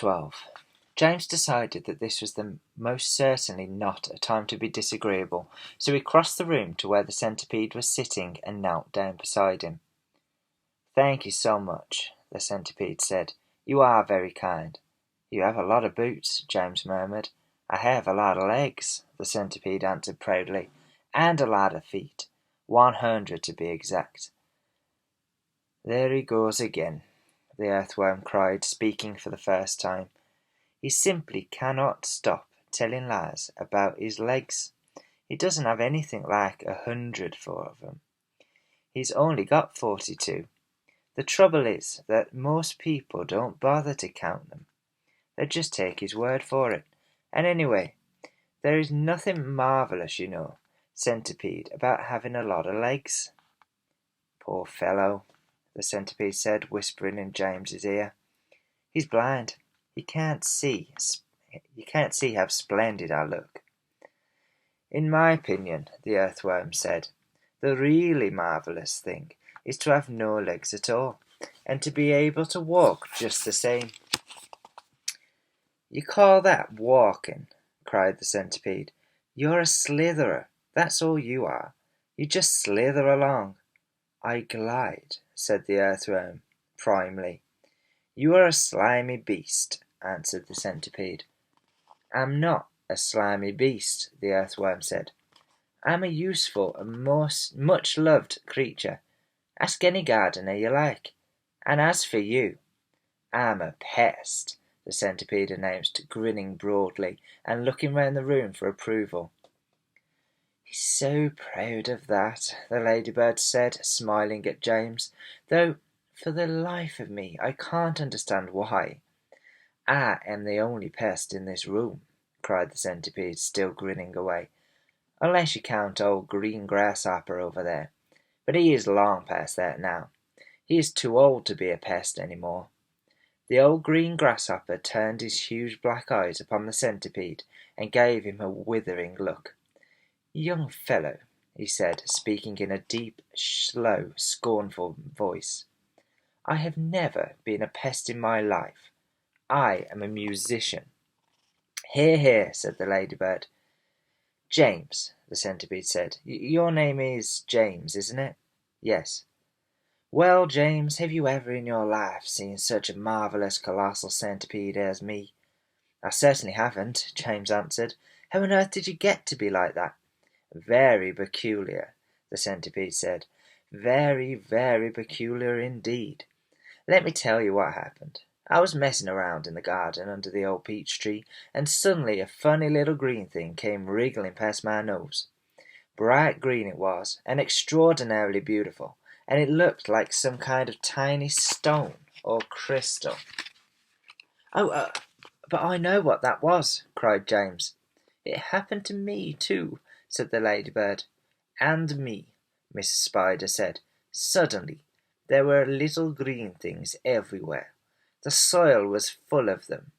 12. James decided that this was most certainly not a time to be disagreeable, so he crossed the room to where the centipede was sitting and knelt down beside him. "Thank you so much," the centipede said. "You are very kind." "You have a lot of boots," James murmured. "I have a lot of legs," the centipede answered proudly, "and a lot of feet. 100 to be exact." "There he goes again," the earthworm cried, speaking for the first time. "He simply cannot stop telling lies about his legs. He doesn't have anything like 100 for them. He's only got 42. The trouble is that most people don't bother to count them. They just take his word for it. And anyway, there is nothing marvellous, you know, Centipede, about having a lot of legs." "Poor fellow," the centipede said, whispering in James's ear. "He's blind. You can't see how splendid I look." "In my opinion," the earthworm said, "the really marvellous thing is to have no legs at all, and to be able to walk just the same." "You call that walking?" cried the centipede. "You're a slitherer, that's all you are. You just slither along." "I glide," said the earthworm, primly. "You are a slimy beast," answered the centipede. "I'm not a slimy beast," the earthworm said. "I'm a useful and much loved creature. Ask any gardener you like. And as for you—" "I'm a pest," the centipede announced, grinning broadly and looking round the room for approval. "He's so proud of that," the ladybird said, smiling at James, "though for the life of me I can't understand why." "I am the only pest in this room," cried the centipede, still grinning away, "unless you count old green grasshopper over there. But he is long past that now. He is too old to be a pest any more." The old green grasshopper turned his huge black eyes upon the centipede and gave him a withering look. "Young fellow," he said, speaking in a deep, slow, scornful voice, "I have never been a pest in my life. I am a musician." "Hear, hear," said the ladybird. "James," the centipede said. "Your name is James, isn't it?" "Yes." "Well, James, have you ever in your life seen such a marvellous colossal centipede as me?" "I certainly haven't," James answered. "How on earth did you get to be like that?" "Very peculiar," the centipede said. "Very, very peculiar indeed. Let me tell you what happened. I was messing around in the garden under the old peach tree, and suddenly a funny little green thing came wriggling past my nose. Bright green it was, and extraordinarily beautiful, and it looked like some kind of tiny stone or crystal." "Oh, but I know what that was," cried James. "It happened to me too," said the ladybird. "And me," Mrs. Spider said. "Suddenly there were little green things everywhere. The soil was full of them."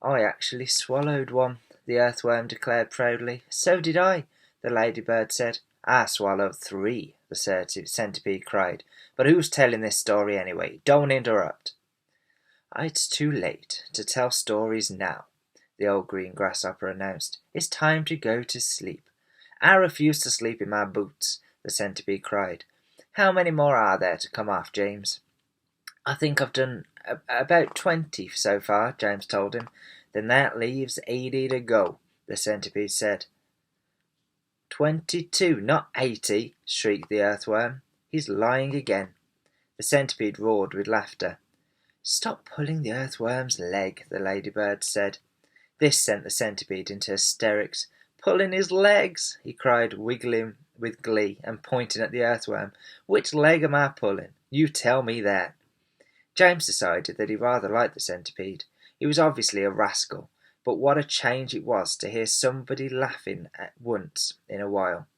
"I actually swallowed one," the earthworm declared proudly. "So did I," the ladybird said. "I swallowed 3, the centipede cried. "But who's telling this story anyway? Don't interrupt." "It's too late to tell stories now," the old green grasshopper announced. "It's time to go to sleep." "I refuse to sleep in my boots," the centipede cried. "How many more are there to come off, James?" "I think I've done about 20 so far," James told him. "Then that leaves 80 to go," the centipede said. 22, not 80, shrieked the earthworm. "He's lying again." The centipede roared with laughter. "Stop pulling the earthworm's leg," the ladybird said. This sent the centipede into hysterics. "Pulling his legs!" he cried, wiggling with glee and pointing at the earthworm. "Which leg am I pulling? You tell me that." James decided that he rather liked the centipede. He was obviously a rascal, but what a change it was to hear somebody laughing at once in a while.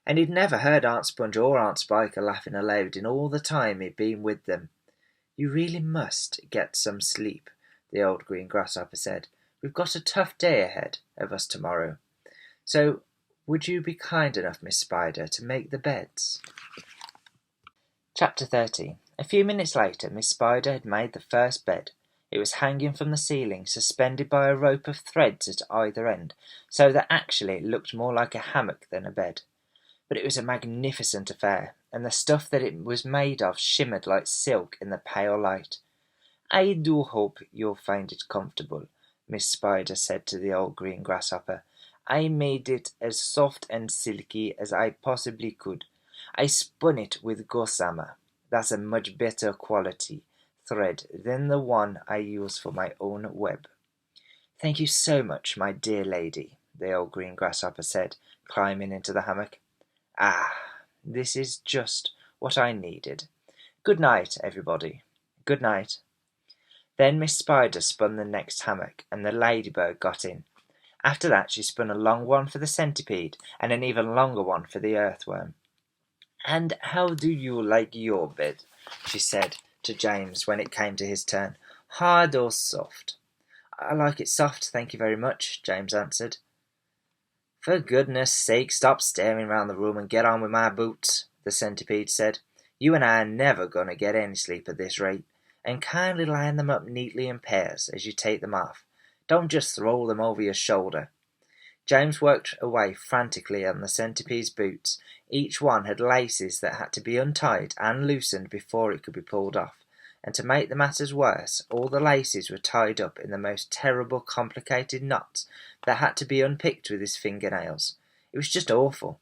And he'd never heard Aunt Sponge or Aunt Spiker laughing aloud in all the time he'd been with them. "You really must get some sleep," the old green grasshopper said. "We've got a tough day ahead of us tomorrow. So would you be kind enough, Miss Spider, to make the beds?" Chapter 13. A few minutes later, Miss Spider had made the first bed. It was hanging from the ceiling, suspended by a rope of threads at either end, so that actually it looked more like a hammock than a bed. But it was a magnificent affair, and the stuff that it was made of shimmered like silk in the pale light. "I do hope you'll find it comfortable," Miss Spider said to the old green grasshopper. "I made it as soft and silky as I possibly could. I spun it with gossamer. That's a much better quality thread than the one I use for my own web." "Thank you so much, my dear lady," the old green grasshopper said, climbing into the hammock. "Ah, this is just what I needed. Good night, everybody. Good night." Then Miss Spider spun the next hammock, and the ladybird got in. After that she spun a long one for the centipede, and an even longer one for the earthworm. "And how do you like your bed?" she said to James when it came to his turn. "Hard or soft?" "I like it soft, thank you very much," James answered. "For goodness sake, stop staring round the room and get on with my boots," the centipede said. "You and I are never going to get any sleep at this rate, and kindly line them up neatly in pairs as you take them off. Don't just throw them over your shoulder." James worked away frantically on the centipede's boots. Each one had laces that had to be untied and loosened before it could be pulled off, and to make the matters worse, all the laces were tied up in the most terrible complicated knots that had to be unpicked with his fingernails. It was just awful.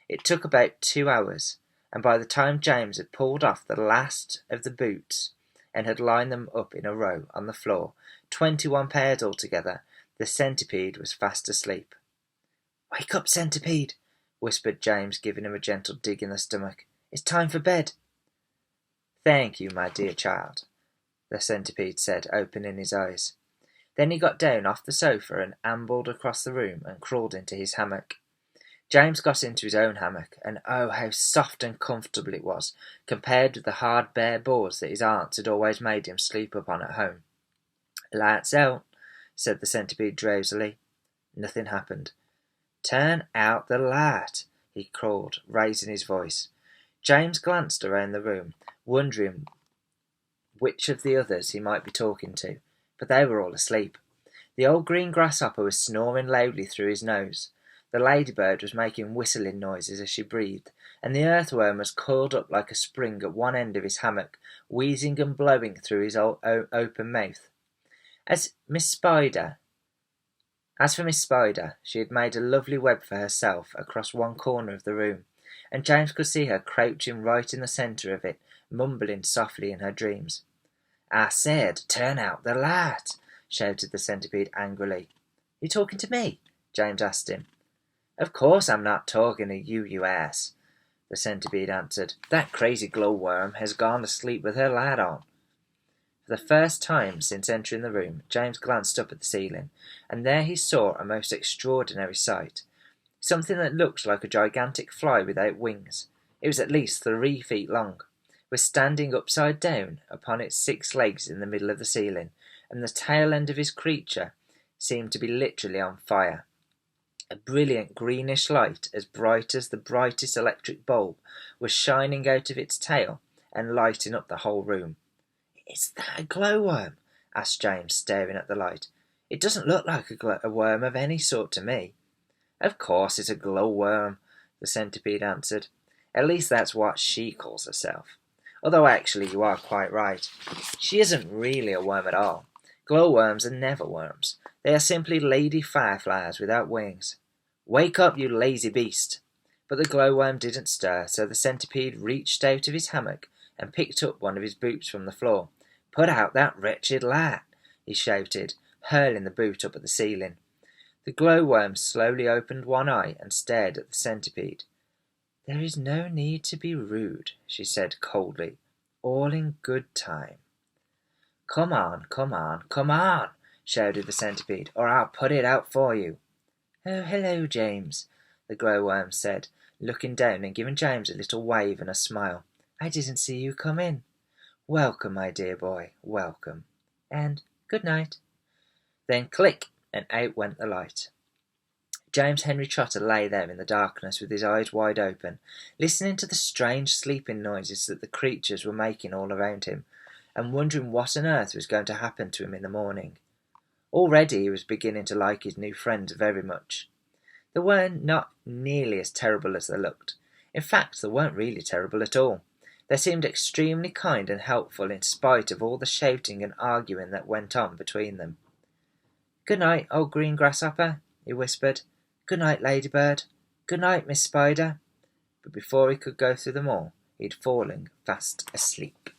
It took about 2 hours, and by the time James had pulled off the last of the boots and had lined them up in a row on the floor, 21 pairs altogether, the centipede was fast asleep. "Wake up, Centipede," whispered James, giving him a gentle dig in the stomach. "It's time for bed." "Thank you, my dear child," the centipede said, opening his eyes. Then he got down off the sofa and ambled across the room and crawled into his hammock. James got into his own hammock, and oh, how soft and comfortable it was, compared with the hard bare boards that his aunts had always made him sleep upon at home. "Lights out," said the centipede drowsily. Nothing happened. "Turn out the light," he called, raising his voice. James glanced around the room, wondering which of the others he might be talking to, but they were all asleep. The old green grasshopper was snoring loudly through his nose. The ladybird was making whistling noises as she breathed, and the earthworm was coiled up like a spring at one end of his hammock, wheezing and blowing through his open mouth. As for Miss Spider, she had made a lovely web for herself across one corner of the room, and James could see her crouching right in the centre of it, mumbling softly in her dreams. "I said, turn out the light," shouted the centipede angrily. "You talking to me?" James asked him. "Of course I'm not talking to you, you ass," the centipede answered. "That crazy glowworm has gone to sleep with her light on." For the first time since entering the room, James glanced up at the ceiling, and there he saw a most extraordinary sight. Something that looked like a gigantic fly without wings. It was at least 3 feet long, was standing upside down upon its 6 legs in the middle of the ceiling, and the tail end of his creature seemed to be literally on fire. A brilliant greenish light, as bright as the brightest electric bulb, was shining out of its tail and lighting up the whole room. "Is that a glowworm?" asked James, staring at the light. "It doesn't look like a worm of any sort to me." "Of course it's a glowworm," the centipede answered. "At least that's what she calls herself. Although actually you are quite right. She isn't really a worm at all. Glowworms are never worms. They are simply lady fireflies without wings. Wake up, you lazy beast!" But the glowworm didn't stir, so the centipede reached out of his hammock and picked up one of his boots from the floor. "Put out that wretched light," he shouted, hurling the boot up at the ceiling. The glowworm slowly opened one eye and stared at the centipede. "There is no need to be rude," she said coldly. "All in good time." "Come on, come on, come on," shouted the centipede, "or I'll put it out for you." "Oh, hello, James," the glowworm said, looking down and giving James a little wave and a smile. "I didn't see you come in." "Welcome, my dear boy, welcome. And good night." Then click, and out went the light. James Henry Trotter lay there in the darkness with his eyes wide open, listening to the strange sleeping noises that the creatures were making all around him. and wondering what on earth was going to happen to him in the morning. Already he was beginning to like his new friends very much. They were not nearly as terrible as they looked. In fact, they weren't really terrible at all. They seemed extremely kind and helpful in spite of all the shouting and arguing that went on between them. "Good night, old green grasshopper," he whispered. "Good night, ladybird. Good night, Miss Spider." But before he could go through them all, he had fallen fast asleep.